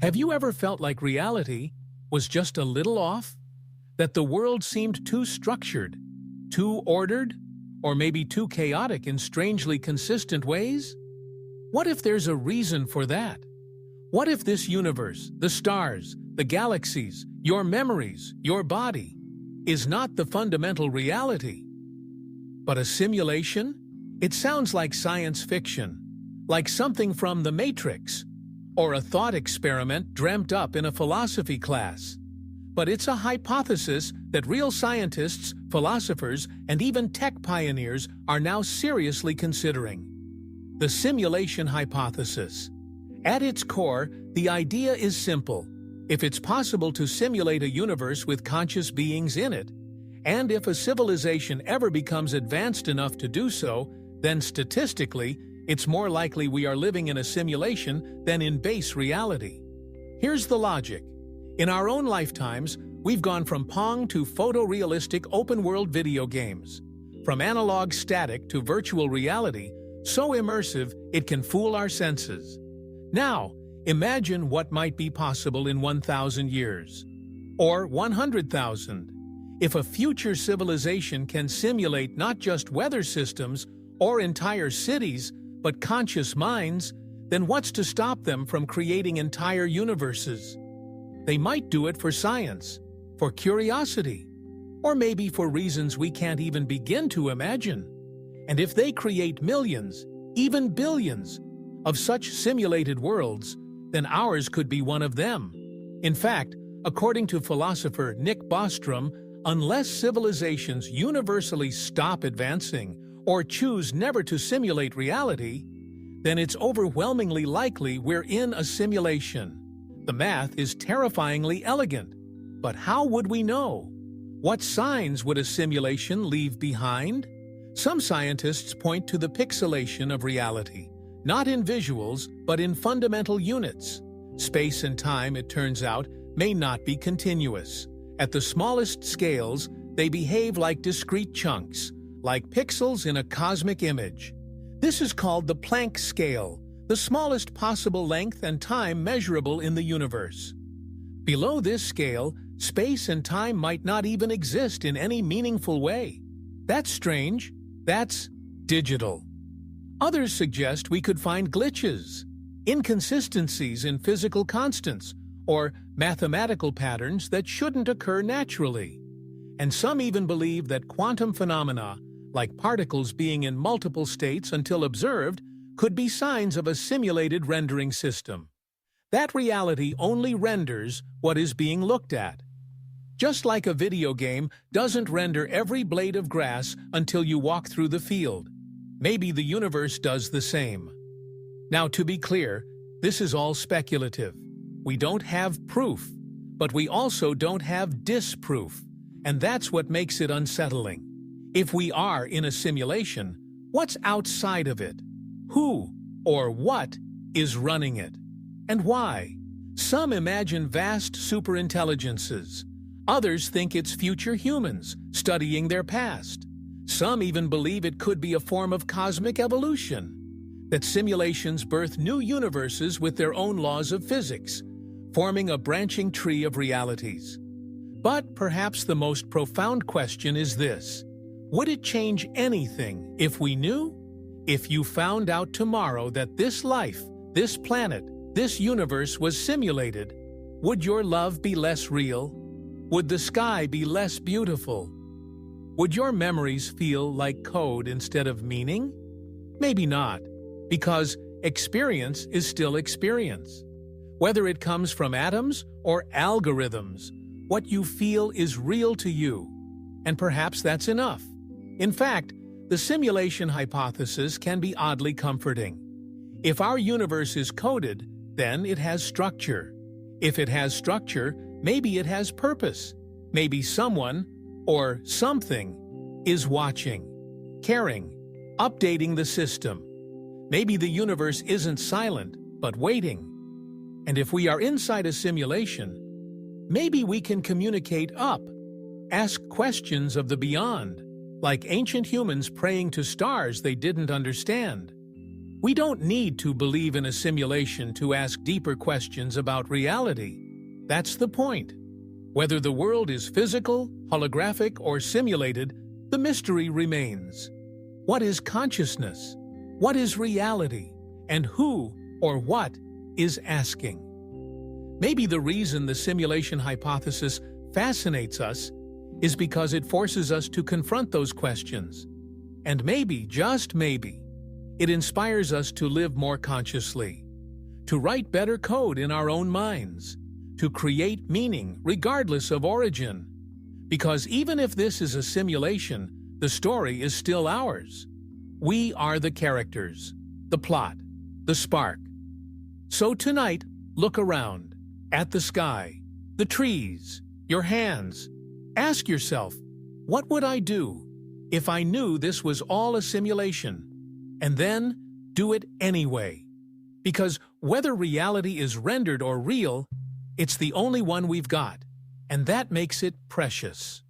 Have you ever felt like reality was just a little off? That the world seemed too structured, too ordered, or maybe too chaotic in strangely consistent ways? What if there's a reason for that? What if this universe, the stars, the galaxies, your memories, your body, is not the fundamental reality, but a simulation? It sounds like science fiction, like something from The Matrix, or a thought experiment dreamt up in a philosophy class. But it's a hypothesis that real scientists, philosophers, and even tech pioneers are now seriously considering. The simulation hypothesis. At its core, the idea is simple. If it's possible to simulate a universe with conscious beings in it, and if a civilization ever becomes advanced enough to do so, then statistically, it's more likely we are living in a simulation than in base reality. Here's the logic. In our own lifetimes, we've gone from Pong to photorealistic open-world video games, from analog static to virtual reality, so immersive it can fool our senses. Now, imagine what might be possible in 1,000 years, or 100,000. If a future civilization can simulate not just weather systems or entire cities, but conscious minds, then what's to stop them from creating entire universes? They might do it for science, for curiosity, or maybe for reasons we can't even begin to imagine. And if they create millions, even billions, of such simulated worlds, then ours could be one of them. In fact, according to philosopher Nick Bostrom, unless civilizations universally stop advancing or choose never to simulate reality, then it's overwhelmingly likely we're in a simulation. The math is terrifyingly elegant. But how would we know? What signs would a simulation leave behind? Some scientists point to the pixelation of reality, not in visuals, but in fundamental units. Space and time, it turns out, may not be continuous. At the smallest scales, they behave like discrete chunks, like pixels in a cosmic image. This is called the Planck scale, the smallest possible length and time measurable in the universe. Below this scale, space and time might not even exist in any meaningful way. That's strange. That's digital. Others suggest we could find glitches, inconsistencies in physical constants, or mathematical patterns that shouldn't occur naturally. And some even believe that quantum phenomena, like particles being in multiple states until observed, could be signs of a simulated rendering system. That reality only renders what is being looked at. Just like a video game doesn't render every blade of grass until you walk through the field. Maybe the universe does the same. Now, to be clear, this is all speculative. We don't have proof, but we also don't have disproof, and that's what makes it unsettling. If we are in a simulation, what's outside of it? Who or what is running it? And why? Some imagine vast superintelligences. Others think it's future humans studying their past. Some even believe it could be a form of cosmic evolution, that simulations birth new universes with their own laws of physics, forming a branching tree of realities. But perhaps the most profound question is this: would it change anything if we knew? If you found out tomorrow that this life, this planet, this universe was simulated, would your love be less real? Would the sky be less beautiful? Would your memories feel like code instead of meaning? Maybe not, because experience is still experience. Whether it comes from atoms or algorithms, what you feel is real to you, and perhaps that's enough. In fact, the simulation hypothesis can be oddly comforting. If our universe is coded, then it has structure. If it has structure, maybe it has purpose. Maybe someone, or something, is watching, caring, updating the system. Maybe the universe isn't silent, but waiting. And if we are inside a simulation, maybe we can communicate up, ask questions of the beyond, like ancient humans praying to stars they didn't understand. We don't need to believe in a simulation to ask deeper questions about reality. That's the point. Whether the world is physical, holographic, or simulated, the mystery remains. What is consciousness? What is reality? And who or what is asking? Maybe the reason the simulation hypothesis fascinates us is because it forces us to confront those questions. And maybe, just maybe, it inspires us to live more consciously, to write better code in our own minds, to create meaning regardless of origin. Because even if this is a simulation, the story is still ours. We are the characters, the plot, the spark. So tonight, look around, at the sky, the trees, your hands. Ask yourself, what would I do if I knew this was all a simulation? And then do it anyway. Because whether reality is rendered or real, it's the only one we've got, and that makes it precious.